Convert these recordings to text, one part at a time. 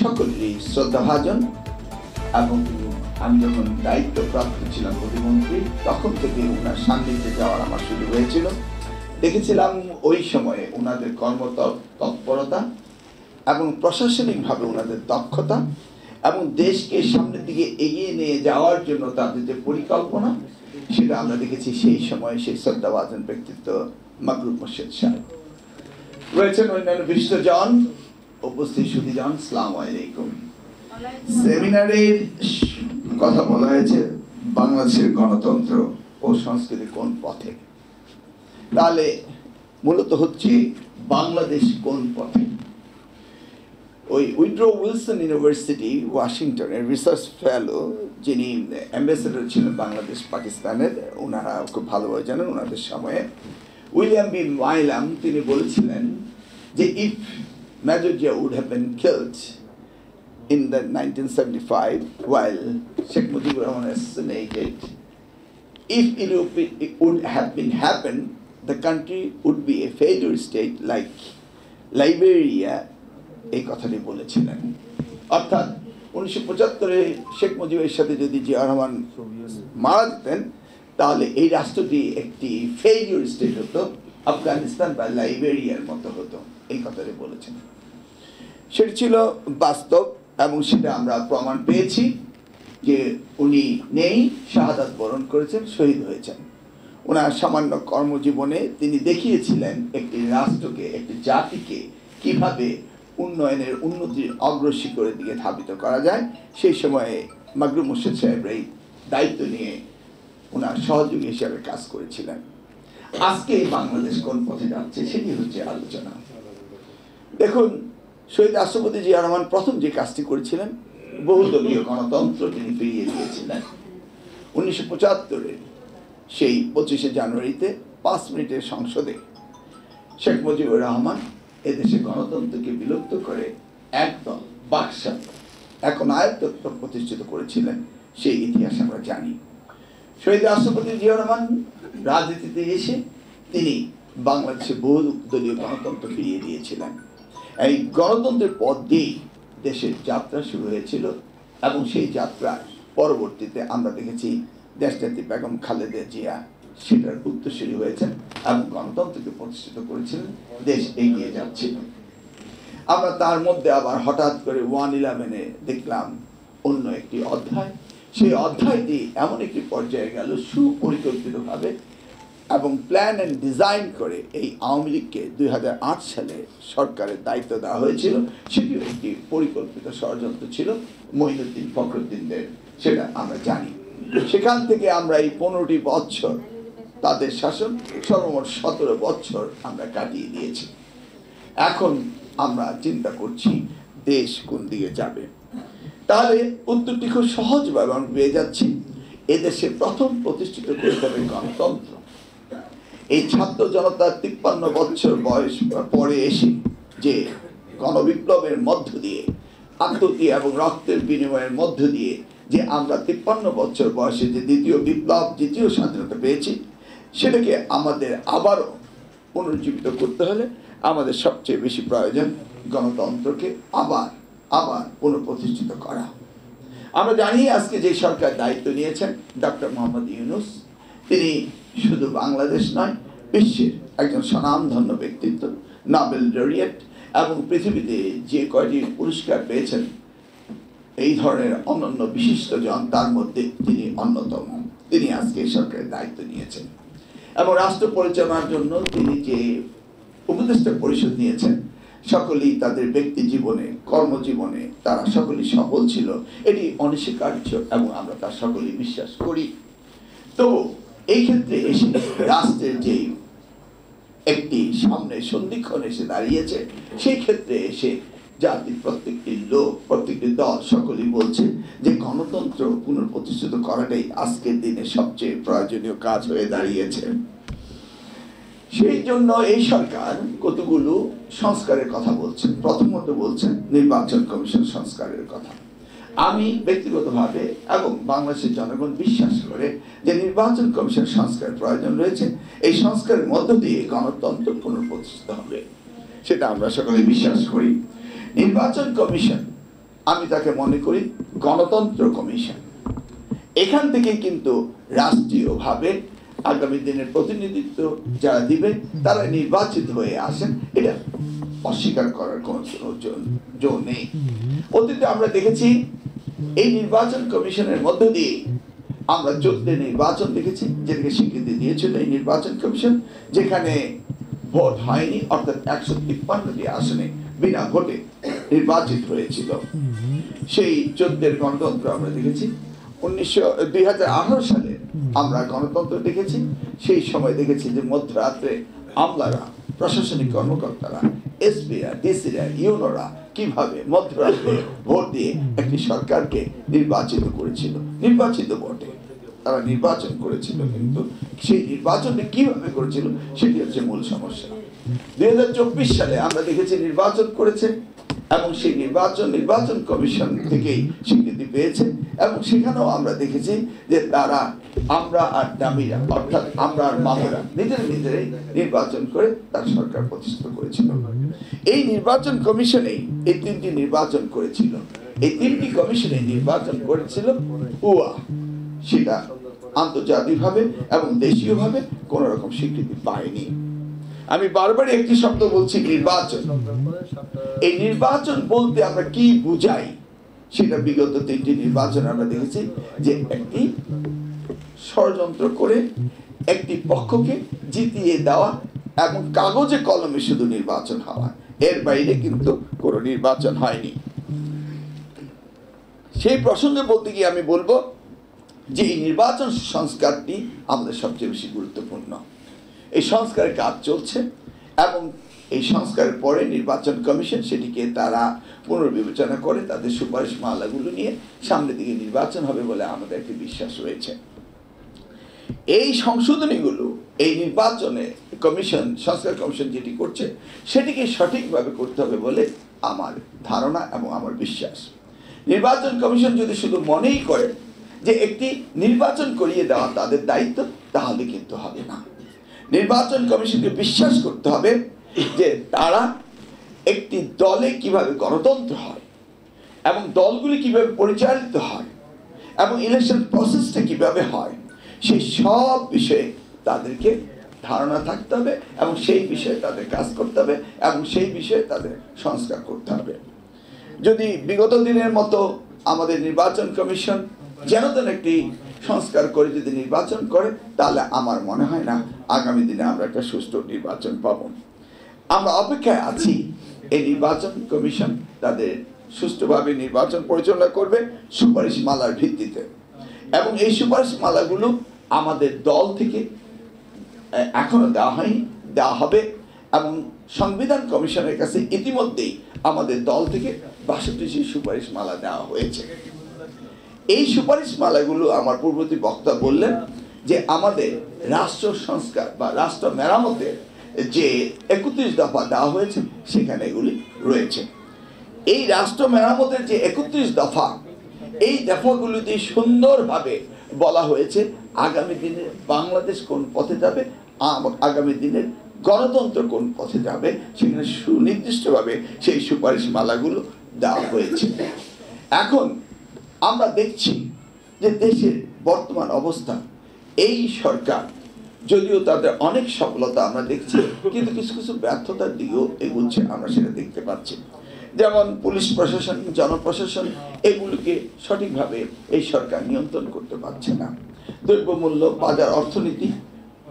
সকলেরই শ্রদ্ধাভাজন এবং আমি যখন দায়িত্বপ্রাপ্ত ছিলাম প্রতিমন্ত্রী তখন থেকে ওনার সান্নিধ্যে যাওয়ার আমার সুযোগ হয়েছিল। দেখেছিলাম ওই সময়ে ওনাদের কর্মতৎপরতা এবং প্রশাসনিকভাবে ওনাদের দক্ষতা এবং দেশকে সামনের দিকে এগিয়ে নিয়ে যাওয়ার জন্য তাদের যে পরিকল্পনা সেটা আমরা দেখেছি সেই সময়ে সেই শ্রদ্ধাভাজন ব্যক্তিত্ব মাকরুম মোর্শেদ সাহেব। রয়েছেন অন্যান্য বিশিষ্টজন, উপস্থিত সুধীজন, আসসালামু আলাইকুম। সেমিনারের কথা বলা হয়েছে বাংলাদেশের গণতন্ত্র ও সংস্কৃতি কোন পথে। তাহলে মূলত হচ্ছে বাংলাদেশ কোন পথে। ওই উইড্রো উইলসন ইউনিভার্সিটি ওয়াশিংটনের রিসার্চ ফেলো যিনি অ্যাম্বাসেডর ছিলেন বাংলাদেশ পাকিস্তানের, ওনারা খুব ভালোভাবে জানেন ওনাদের সময়ে, উইলিয়াম বি মাইলাম তিনি বলেছিলেন যে if Major Jia would have been killed in the 1975 while Sheikh Mujibur Rahman assassinated, if it would have been happened, the country would be a failure state like Liberia, এই কথাটি বলেছিলেন। অর্থাৎ 1975-এ শেখ মুজিবের সাথে যদি জিয়া রহমান মারা যেতেন তাহলে এই রাষ্ট্রটি একটি ফেইলিউর স্টেট হতো, আফগানিস্তান বা লাইবেরিয়ার মতো হতো, এই কথাটি বলেছেন। সেটি ছিল বাস্তব এবং সেটা আমরা প্রমাণ পেয়েছি যে উনি নেই, শাহাদাত বরণ করেছেন, শহীদ হয়েছেন। ওনার সামান্য কর্মজীবনে তিনি দেখিয়েছিলেন একটি রাষ্ট্রকে, একটি জাতিকে কিভাবে উন্নয়নের উন্নতির অগ্রশিখরের দিকে ধাবিত করা যায়। সেই সময়ে মাকরুম মোর্শেদ সাহেব এই দায়িত্ব নিয়ে ওনার সহযোগী হিসাবে কাজ করেছিলেন। আজকে বাংলাদেশ কোন পথে যাচ্ছে সেটি হচ্ছে আলোচনা। দেখুন, শহীদ রাষ্ট্রপতি জিয়া রহমান প্রথম যে কাজটি করেছিলেন বহুদলীয় গণতন্ত্র তিনি ফিরিয়ে দিয়েছিলেন। 1975-এর সেই 25শে জানুয়ারিতে 5 মিনিটের সংসদে শেখ মুজিবুর রহমান এদেশে গণতন্ত্রকে বিলুপ্ত করে একদল বাকশাল এখন আয়ত্তত্ব প্রতিষ্ঠিত করেছিলেন, সেই ইতিহাস আমরা জানি। শহীদ রাষ্ট্রপতি জিয়া রহমান রাজনীতিতে এসে তিনি বাংলাদেশে বহুদলীয় গণতন্ত্র ফিরিয়ে দিয়েছিলেন। এই গণতন্ত্রের পথ দিয়েই দেশের যাত্রা শুরু হয়েছিল এবং সেই যাত্রার পরবর্তীতে আমরা দেখেছি দেশনেত্রী বেগম খালেদা জিয়া সেটার উত্তরসূরি হয়েছেন এবং গণতন্ত্রকে প্রতিষ্ঠিত করেছিলেন, দেশ এগিয়ে যাচ্ছিল। আমরা তার মধ্যে আবার হঠাৎ করে 1/11-এ দেখলাম অন্য একটি অধ্যায়। সেই অধ্যায়টি এমন একটি পর্যায়ে গেল সুপরিকল্পিতভাবে এবং প্ল্যান অ্যান্ড ডিজাইন করে এই আওয়ামী লীগকে 2008 সালে সরকারের দায়িত্ব দেওয়া হয়েছিল। সেটিও একটি পরিকল্পিত ষড়যন্ত্র ছিল মঈনুদ্দিন ফখরুদ্দিনদের, সেটা আমরা জানি। সেখান থেকে আমরা এই 15টি বছর তাদের শাসন, সর্বমোট 17 বছর আমরা কাটিয়ে দিয়েছি। এখন আমরা চিন্তা করছি দেশ কোন দিকে যাবে। তাহলে উত্তরটি খুব সহজভাবে আমরা পেয়ে যাচ্ছি, এদেশে প্রথম প্রতিষ্ঠিত করতে হবে গণতন্ত্র। এই ছাত্র জনতার 53 বছর বয়স পরে এসে যে গণবিপ্লবের মধ্য দিয়ে, আত্মত্যাগ এবং রক্তের বিনিময়ের মধ্য দিয়ে যে আমরা 53 বছর বয়সে যে দ্বিতীয় বিপ্লব, দ্বিতীয় স্বাধীনতা পেয়েছি, সেটাকে আমাদের আবারও পুনর্জীবিত করতে হলে আমাদের সবচেয়ে বেশি প্রয়োজন গণতন্ত্রকে আবার পুনঃপ্রতিষ্ঠিত করা। আমরা জানি আজকে যে সরকার দায়িত্ব নিয়েছেন ডক্টর মোহাম্মদ ইউনূস, তিনি শুধু বাংলাদেশ নয় বিশ্বের একজন স্বনামধন্য ব্যক্তিত্ব, নোবেল লরিয়েট এবং পৃথিবীতে যে কয়টি পুরস্কার পেয়েছেন এই ধরনের অনন্য বিশিষ্টজন, তার মধ্যে তিনি অন্যতম। তিনি আজকে সরকারের দায়িত্ব নিয়েছেন এবং রাষ্ট্র পরিচালনার জন্য তিনি যে উপদেষ্টা পরিষদ নিয়েছেন সকলেই তাদের ব্যক্তি জীবনে, কর্মজীবনে তারা সকলেই সফল ছিল, এটি অনস্বীকার্য এবং আমরা তা সকলেই বিশ্বাস করি। তো এই ক্ষেত্রে এসে রাষ্ট্রের যে একটি সামনে সন্ধিক্ষণ এসে দাঁড়িয়েছে, সেই ক্ষেত্রে এসে জাতির প্রত্যেকটি লোক, প্রত্যেকটি দল সকলেই বলছে যে গণতন্ত্র পুনঃপ্রতিষ্ঠিত করাটাই আজকের দিনে সবচেয়ে প্রয়োজনীয় কাজ হয়ে দাঁড়িয়েছে। সেই জন্য এই সরকার কতগুলো সংস্কারের কথা বলছেন। প্রথমত বলছেন নির্বাচন কমিশন সংস্কারের কথা। আমি ব্যক্তিগতভাবে এবং বাংলাদেশের জনগণ বিশ্বাস করে যে নির্বাচন কমিশন সংস্কারের প্রয়োজন রয়েছে। এই সংস্কারের মধ্য দিয়ে গণতন্ত্র পুনঃপ্রতিষ্ঠিত হবে, সেটা আমরা সকলে বিশ্বাস করি। নির্বাচন কমিশন আমি তাকে মনে করি গণতন্ত্র কমিশন। এখান থেকে কিন্তু রাষ্ট্রীয়ভাবে আগামী দিনের প্রতিনিধিত্ব যারা দিবেন তারা নির্বাচিত হয়ে আসেন, এটা অস্বীকার করার কোনো জো নেই। অতীতে আমরা দেখেছি এই নির্বাচন কমিশনের মধ্য দিয়ে আমরা 14 নির্বাচন দেখেছি, যেটাকে স্বীকৃতি দিয়েছিল এই নির্বাচন কমিশন, যেখানে ভোট হয়নি, অর্থাৎ 153টি আসনে বিনা ভোটে নির্বাচিত হয়েছিল। সেই 14 গণতন্ত্র আমরা দেখেছি। 2018 সালে আমরা গণতন্ত্র দেখেছি। সেই সময় দেখেছি যে মধ্যরাত্রে আমলারা, প্রশাসনিক কর্মকর্তারা, এসপিরা, ডিসিরা, ইউনোরা কিভাবে মধ্যরাত্রে ভোট দিয়ে একটি সরকারকে নির্বাচিত করেছিল, নির্বাচিত ভোটে তারা নির্বাচন করেছিল। কিন্তু সেই নির্বাচনটি কিভাবে করেছিল সেটি হচ্ছে মূল সমস্যা। 2024 সালে আমরা দেখেছি নির্বাচন করেছে এবং সেই নির্বাচন কমিশন থেকেই স্বীকৃতি পেয়েছে এবং সেখানেও আমরা দেখেছি যে তারা আমরা আর দামিরা, অর্থাৎ আমরা আর মামুরা নিজেরাই নির্বাচন করে তার সরকার প্রতিষ্ঠা করেছিল। এই নির্বাচন কমিশনেই এই 3টি নির্বাচন করেছিল। এই 3টি কমিশনে নির্বাচন করেছিল উয়া, সেটা আন্তর্জাতিকভাবে এবং দেশীয়ভাবে কোন রকম স্বীকৃতি পায়নি। আমি বারবারই একটি শব্দ বলছি, নির্বাচন। এই নির্বাচন বলতে আমরা কি বুঝাই সেটা বিগত 3টি নির্বাচন আমরা দেখেছি যে একটি ষড়যন্ত্র করে একটি পক্ষকে জিতিয়ে দেওয়া এবং কাগজে কলমে শুধু নির্বাচন হওয়া, এর বাইরে কিন্তু কোনো নির্বাচন হয়নি। সেই প্রসঙ্গে বলতে গিয়ে আমি বলবো যে এই নির্বাচন সংস্কারটি আমাদের সবচেয়ে বেশি গুরুত্বপূর্ণ। এই সংস্কারের কাজ চলছে এবং এই সংস্কারের পরে নির্বাচন কমিশন সেটিকে তারা পুনর্বিবেচনা করে তাদের সুপারিশ মালাগুলো নিয়ে সামনের দিকে নির্বাচন হবে বলে আমাদের একটি বিশ্বাস রয়েছে। এই সংশোধনীগুলো এই নির্বাচনে কমিশন, সংস্কার কমিশন যেটি করছে সেটিকে সঠিকভাবে করতে হবে বলে আমার ধারণা এবং আমার বিশ্বাস। নির্বাচন কমিশন যদি শুধু মনেই করে যে একটি নির্বাচন করিয়ে দেওয়া তাদের দায়িত্ব, তাহলে কিন্তু হবে না। নির্বাচন কমিশনকে বিশ্বাস করতে হবে যে তারা একটি দলে কিভাবে গণতন্ত্র হয় এবং দলগুলি কিভাবে পরিচালিত হয় এবং ইলেকশন প্রসেসটা কিভাবে হয় সেই সব বিষয়ে তাদেরকে ধারণা থাকতে হবে এবং সেই বিষয়ে তাদের কাজ করতে হবে এবং সেই বিষয়ে তাদের সংস্কার করতে হবে। যদি বিগত দিনের মতো আমাদের নির্বাচন কমিশন যেন তেন একটি সংস্কার করে যদি নির্বাচন করে, তাহলে আমার মনে হয় না আগামী দিনে আমরা একটা সুষ্ঠু নির্বাচন পাব। আমরা অপেক্ষায় আছি এই নির্বাচন কমিশন তাদের সুষ্ঠুভাবে নির্বাচন পরিচালনা করবে সুপারিশ মালার ভিত্তিতে, এবং এই সুপারিশ মালাগুলো আমাদের দল থেকে এখনো দেওয়া হয়নি, দেওয়া হবে এবং সংবিধান কমিশনের কাছে ইতিমধ্যেই আমাদের দল থেকে 62টি সুপারিশ মালা দেওয়া হয়েছে। এই সুপারিশ মালাগুলো আমার পূর্ববর্তী বক্তা বললেন যে আমাদের রাষ্ট্র সংস্কার বা রাষ্ট্র মেরামতের যে 31 দফা দেওয়া হয়েছে সেখানে এগুলি রয়েছে। এই রাষ্ট্র মেরামতের যে 31 দফা, এই দফাগুলিতে সুন্দরভাবে বলা হয়েছে আগামী দিনে বাংলাদেশ কোন পথে যাবে, আগামী দিনের গণতন্ত্র কোন পথে যাবে, সেখানে সুনির্দিষ্টভাবে সেই সুপারিশ মালাগুলো দেওয়া হয়েছে। এখন আমরা দেখছি যে দেশের বর্তমান অবস্থা, এই সরকার যদিও তাদের অনেক সফলতা আমরা দেখছি, কিন্তু কিছু কিছু ব্যর্থতার দিকেও এগুচ্ছে, আমরা সেটা দেখতে পাচ্ছি। যেমন পুলিশ প্রশাসন, জনপ্রশাসন, এগুলোকে সঠিকভাবে এই সরকার নিয়ন্ত্রণ করতে পারছে না। দ্রব্যমূল্য, বাজার অর্থনীতি,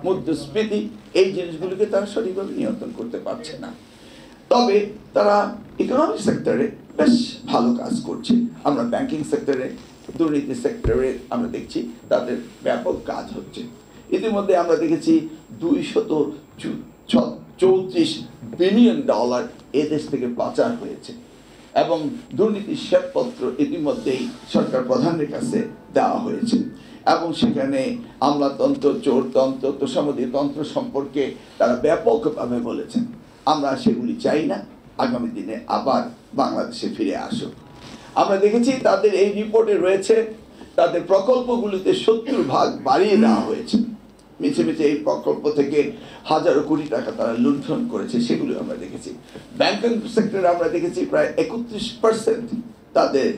মুদ্রাস্ফীতি, এই জিনিসগুলোকে তারা সঠিকভাবে নিয়ন্ত্রণ করতে পারছে না। তবে তারা ইকোনমিক সেক্টরে বেশ ভালো কাজ করছে। আমরা ব্যাংকিং সেক্টরে, দুর্নীতি সেক্টরে আমরা দেখছি তাদের ব্যাপক কাজ হচ্ছে। ইতিমধ্যে আমরা দেখেছি $234 বিলিয়ন এদেশ থেকে পাচার হয়েছে এবং দুর্নীতির শ্বেতপত্র ইতিমধ্যেই সরকার প্রধানের কাছে দেওয়া হয়েছে এবং সেখানে আমলাতন্ত্র, চোরতন্ত্র, তোষামোদী তন্ত্র সম্পর্কে তারা ব্যাপকভাবে বলেছেন। আমরা সেগুলি চাই না আগামী দিনে আবার বাংলাদেশে ফিরে আসুক। আমরা দেখেছি তাদের এই রিপোর্টে রয়েছে তাদের প্রকল্পগুলিতে 70% বাড়িয়ে দেওয়া হয়েছে। মিছে মিছে এই প্রকল্প থেকে হাজারো কোটি টাকা তারা লুণ্ঠন করেছে, সেগুলো আমরা দেখেছি। ব্যাংকিং সেক্টরে আমরা দেখেছি প্রায় 31% তাদের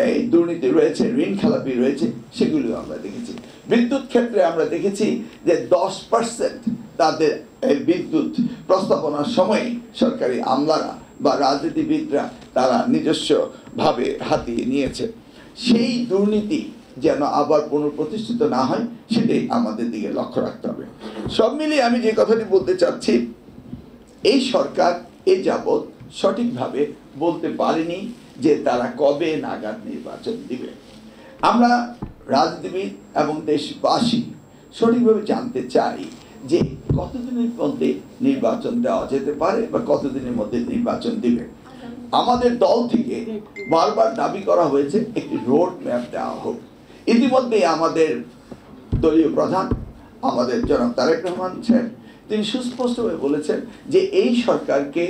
এই দুর্নীতি রয়েছে, ঋণ খেলাপি রয়েছে, সেগুলিও আমরা দেখেছি। বিদ্যুৎ ক্ষেত্রে আমরা দেখেছি যে 10% তাদের এই বিদ্যুৎ প্রস্তাবনার সময় সরকারি আমলারা বা রাজনীতিবিদরা তারা নিজস্বভাবে হাতিয়ে নিয়েছে। সেই দুর্নীতি যেন আবার পুনঃপ্রতিষ্ঠিত না হয়, সেটাই আমাদের দিকে লক্ষ্য রাখতে হবে। সব মিলিয়ে আমি যে কথাটি বলতে চাচ্ছি, এই সরকার এ যাবৎ সঠিকভাবে বলতে পারেনি যে তারা কবে নাগাদ নির্বাচন দিবে। আমরা রাজনীতিবিদ এবং দেশবাসী সঠিকভাবে জানতে চাই যে কতদিনের মধ্যে নির্বাচন দেওয়া যেতে পারে বা কতদিনের মধ্যে নির্বাচন দিবে। আমাদের দল থেকে বারবার দাবি করা হয়েছে একটি রোড ম্যাপ দেওয়া হোক। ইতিমধ্যে আমাদের দলীয় প্রধান আমাদের জনাব তারেক রহমান সাহেব তিনি সুস্পষ্টভাবে বলেছেন যে এই সরকারকে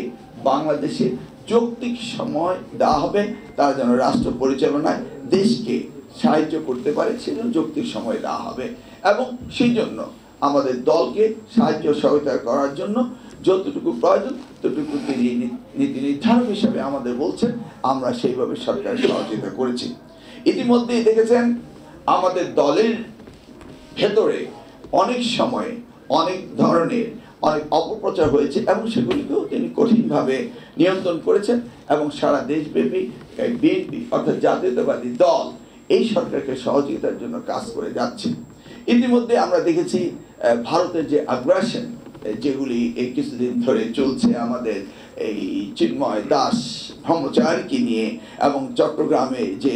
বাংলাদেশে যৌক্তিক সময় দেওয়া হবে, তারা যেন রাষ্ট্র পরিচালনায় দেশকে সাহায্য করতে পারে, সেজন্য যৌক্তিক সময় দেওয়া হবে। এবং সেই জন্য আমাদের দলকে সাহায্য সহায়তা করার জন্য যতটুকু প্রয়োজন ততটুকু তিনি নীতি নির্ধারক হিসাবে আমাদের বলছেন, আমরা সেইভাবে সরকারের সহযোগিতা করেছি। ইতিমধ্যেই দেখেছেন আমাদের দলের ভেতরে অনেক সময় অনেক ধরনের অনেক অপপ্রচার হয়েছে এবং সেগুলিকেও তিনি কঠিনভাবে নিয়ন্ত্রণ করেছেন এবং সারা দেশব্যাপী বিএনপি অর্থাৎ জাতীয়তাবাদী দল এই সরকারকে সহযোগিতার জন্য কাজ করে যাচ্ছে। ইতিমধ্যে আমরা দেখেছি ভারতের যে আগ্রাসন যেগুলি এই কিছুদিন ধরে চলছে আমাদের এই চিন্ময় দাস ব্রহ্মচারীকে নিয়ে এবং চট্টগ্রামে যে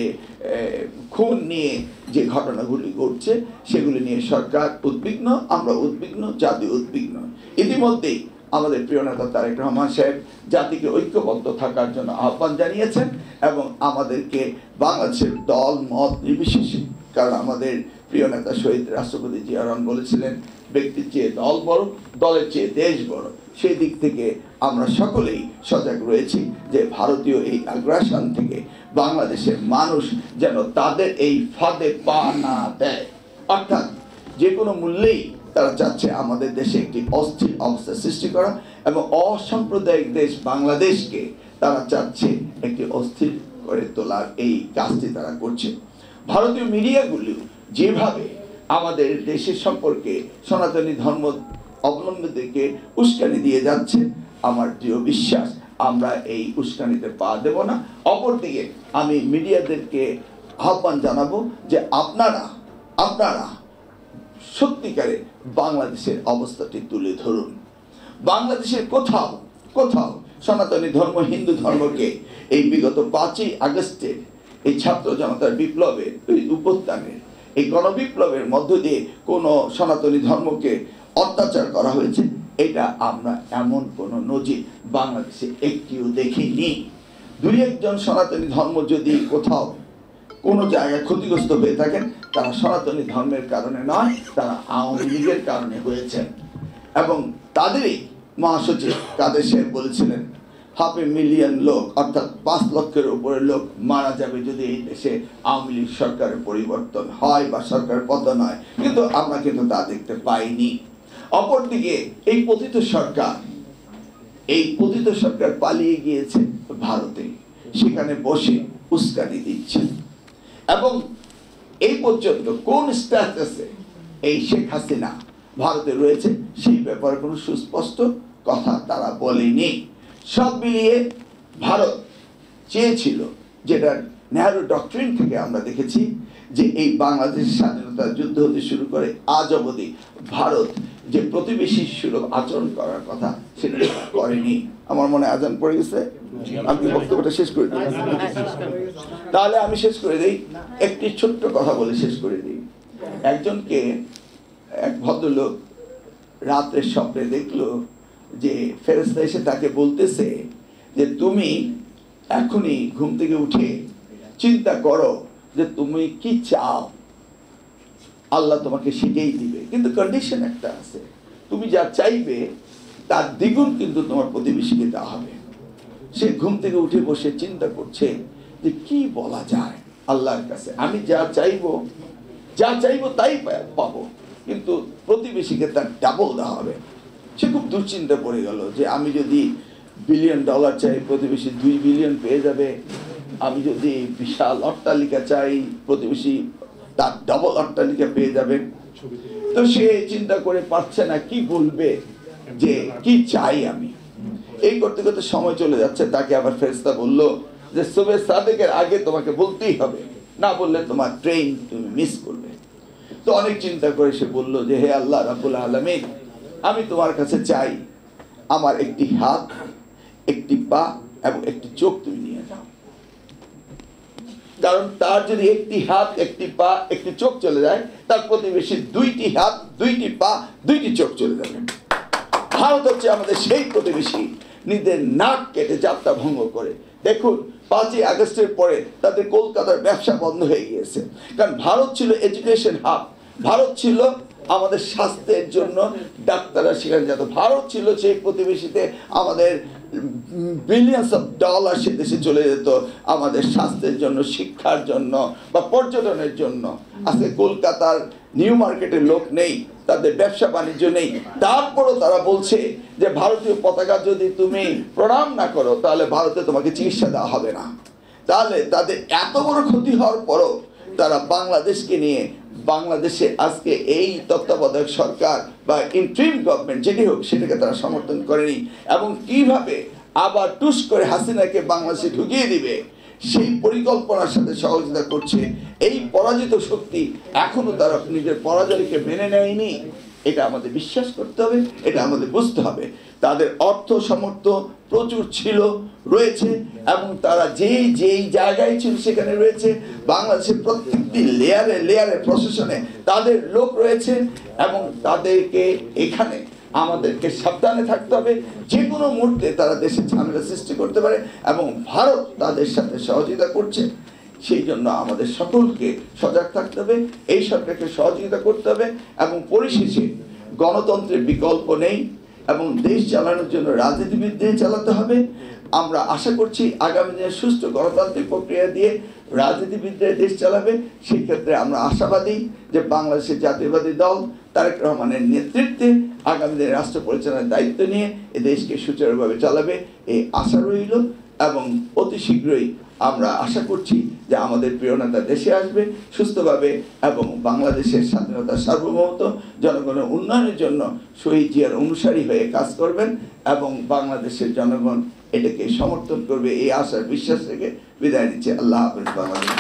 খুন নিয়ে যে ঘটনাগুলি ঘটছে সেগুলি নিয়ে সরকার উদ্বিগ্ন, আমরা উদ্বিগ্ন, জাতি উদ্বিগ্ন। ইতিমধ্যেই আমাদের প্রিয় নেতা তারেক রহমান সাহেব জাতিকে ঐক্যবদ্ধ থাকার জন্য আহ্বান জানিয়েছেন এবং আমাদেরকে বাংলাদেশের দল মত নির্বিশেষে, কারণ আমাদের প্রিয় নেতা শহীদ রাষ্ট্রপতি জিয়া রহমান বলেছিলেন ব্যক্তির চেয়ে দল বড়, দলের চেয়ে দেশ বড়। সেই দিক থেকে আমরা সকলেই সজাগ রয়েছি যে ভারতীয় এই আগ্রাসন থেকে বাংলাদেশের মানুষ যেন তাদের এই ফাঁদে পা না দেয়। অর্থাৎ যে কোনো মূল্যেই তারা চাচ্ছে আমাদের দেশে একটি অস্থির অবস্থা সৃষ্টি করা এবং অসাম্প্রদায়িক দেশ বাংলাদেশকে তারা চাচ্ছে একটি অস্থির করে তোলার এই কাজটি তারা করছে। ভারতীয় মিডিয়াগুলিও যেভাবে আমাদের দেশের সম্পর্কে সনাতনী ধর্ম অবলম্বীদেরকে উস্কানি দিয়ে যাচ্ছে, আমার দৃঢ় বিশ্বাস আমরা এই উস্কানিতে পা দেব না। অপরদিকে আমি মিডিয়াদেরকে আহ্বান জানাবো যে আপনারা সত্যিকারে বাংলাদেশের অবস্থাটি তুলে ধরুন। বাংলাদেশের কোথাও সনাতনী ধর্ম হিন্দু ধর্মকে এই বিগত 5ই আগস্টের এই ছাত্র জনতার বিপ্লবের উত্থানের এই গণবিপ্লবের মধ্য দিয়ে কোনো সনাতনী ধর্মকে অত্যাচার করা হয়েছে, এটা আমরা এমন কোনো নজির বাংলাদেশে একটিও দেখিনি। দুই একজন সনাতনী ধর্ম যদি কোথাও কোনো জায়গায় ক্ষতিগ্রস্ত হয়ে থাকেন, তারা সনাতনী ধর্মের কারণে নয়, তারা আওয়ামী লীগের কারণে হয়েছেন। এবং তাদেরই মহাসচিব কাদের সাহেব বলেছিলেন 500,000 লোক অর্থাৎ 5 লক্ষের উপরে লোক মারা যাবে যদি এই দেশে আওয়ামী লীগ সরকারের পরিবর্তন হয় বা সরকার পতন হয়, কিন্তু আমরা কিন্তু তা দেখতে পাইনি। অপরদিকে এই পতিত সরকার পালিয়ে গিয়েছে ভারতে, সেখানে বসে উস্কানি দিচ্ছে এবং এই পর্যন্ত কোন স্ট্যাটাসে এই শেখ হাসিনা ভারতে রয়েছে সেই ব্যাপারে কোনো সুস্পষ্ট কথা তারা বলেনি। সব মিলিয়ে ভারত চেয়েছিল, যেটা নেহরু ডক্ট্রিন থেকে আমরা দেখেছি, যে এই বাংলাদেশের স্বাধীনতার যুদ্ধ হতে শুরু করে আজ অবধি ভারত যে প্রতিবেশী সুলভ আচরণ করার কথা সেটা করেনি। আমার মনে আজান পড়ে গেছে, আমি বক্তব্যটা শেষ করে দিই। তাহলে আমি শেষ করে দিই, একটি ছোট্ট কথা বলে শেষ করে দিই। একজনকে এক ভদ্রলোক রাত্রে স্বপ্নে দেখলো যে ফেরেশতা এসে তাকে বলতেছে যে তুমি এখনই ঘুম থেকে উঠে চিন্তা করো যে তুমি কি চাও, আল্লাহ তোমাকে সেটাই দিবে, কিন্তু কন্ডিশন একটা আছে, তুমি যা চাইবে তার দ্বিগুণ কিন্তু তোমার প্রতিবেশীকে দেওয়া হবে। সে ঘুম থেকে উঠে বসে চিন্তা করছে যে কি বলা যায় আল্লাহর কাছে, আমি যা চাইবো তাই পাবো, কিন্তু প্রতিবেশীকে তার ডাবল দেওয়া হবে। সে খুব দুশ্চিন্তা পড়ে গেল যে আমি যদি $1 বিলিয়ন চাই, প্রতিবেশী $2 বিলিয়ন পেয়ে যাবে, আমি যদি বিশাল অট্টালিকা চাই, প্রতিবেশী তার ডবল অট্টালিকা পেয়ে যাবে। তো সে চিন্তা করে পারছে না কি বলবে, যে কি চাই আমি। এই করতে করতে সময় চলে যাচ্ছে। তাকে আবার ফেরেশতা বলল যে সুবহে সাদেকের আগে তোমাকে বলতেই হবে, না বললে তোমার ট্রেন তুমি মিস করবে। তো অনেক চিন্তা করে সে বলল যে হে আল্লাহ রাব্বুল আলামিন, আমি তোমার কাছে চাই আমার একটি হাত, একটি পা এবং একটি চোখ তুমি নিয়ে যাও। কারণ তার যদি একটি হাত, একটি পা, একটি চোখ চলে যায়, তার প্রতিবেশী দুইটি হাত, দুইটি পা, দুইটি চোখ চলে যাবে। ভারত হচ্ছে আমাদের সেই প্রতিবেশী, নিজের নাক কেটে যাত্রা ভঙ্গ করে। দেখুন 5ই আগস্টের পরে তাদের কলকাতার ব্যবসা বন্ধ হয়ে গিয়েছে, কারণ ভারত ছিল এডুকেশন হাব, ভারত ছিল আমাদের স্বাস্থ্যের জন্য ডাক্তাররা সেখানে যেত, ভারত ছিল সেই প্রতিবেশীতে আমাদের বিলিয়ন্স অফ ডলার সে দেশে চলে যেত আমাদের স্বাস্থ্যের জন্য, শিক্ষার জন্য বা পর্যটনের জন্য। আজকে কলকাতার নিউ মার্কেটের লোক নেই, তাদের ব্যবসা বাণিজ্য নেই, তারপরও তারা বলছে যে ভারতীয় পতাকা যদি তুমি প্রণাম না করো তাহলে ভারতে তোমাকে চিকিৎসা দেওয়া হবে না। তাহলে তাদের এত বড় ক্ষতি হওয়ার পরও তারা বাংলাদেশকে নিয়ে, বাংলাদেশে আজকে এই তত্ত্বাবধায়ক সরকার বা ইন্টারিম গভর্নমেন্ট যেটি হোক সেটাকে তারা সমর্থন করেনি, এবং কিভাবে আবার টুস করে হাসিনাকে বাংলাদেশে ঢুকিয়ে দিবে সেই পরিকল্পনার সাথে সহযোগিতা করছে। এই পরাজিত শক্তি এখনো তারা নিজের পরাজয়কে মেনে নেয়নি, এটা আমাদের বিশ্বাস করতে হবে, এটা আমাদের বুঝতে হবে। তাদের অর্থ সামর্থ্য প্রচুর ছিল, রয়েছে, এবং তারা যেই জায়গায় ছিল সেখানে রয়েছে। বাংলাদেশের প্রত্যেকটি লেয়ারে লেয়ারে প্রশাসনে তাদের লোক রয়েছে, এবং তাদেরকে এখানে আমাদেরকে সাবধানে থাকতে হবে। যে কোনো মুহূর্তে তারা দেশে ঝামেলা সৃষ্টি করতে পারে, এবং ভারত তাদের সাথে সহযোগিতা করছে। সেই জন্য আমাদের সকলকে সজাগ থাকতে হবে, এই সরকারকে সহযোগিতা করতে হবে, এবং পরিশেষে গণতন্ত্রের বিকল্প নেই, এবং দেশ চালানোর জন্য রাজনীতিবিদদের চালাতে হবে। আমরা আশা করছি আগামী দিনে সুষ্ঠু গণতান্ত্রিক প্রক্রিয়া দিয়ে রাজনীতিবিদরা দেশ চালাবে। সেই ক্ষেত্রে আমরা আশাবাদী যে বাংলাদেশের জাতীয়বাদী দল তারেক রহমানের নেতৃত্বে আগামী দিনে রাষ্ট্র পরিচালনার দায়িত্ব নিয়ে এ দেশকে সুচারুভাবে চালাবে, এই আশা রইল। এবং অতি শীঘ্রই আমরা আশা করছি যে আমাদের প্রিয় নেতা দেশে আসবে সুস্থভাবে, এবং বাংলাদেশের স্বাধীনতা, সার্বভৌমত্ব, জনগণের উন্নয়নের জন্য শহীদ জিয়ার অনুসারী হয়ে কাজ করবেন, এবং বাংলাদেশের জনগণ এটাকে সমর্থন করবে, এই আশার বিশ্বাস রেখে বিদায় নিচ্ছে। আল্লাহ হাফেজ। বাংলাদেশ।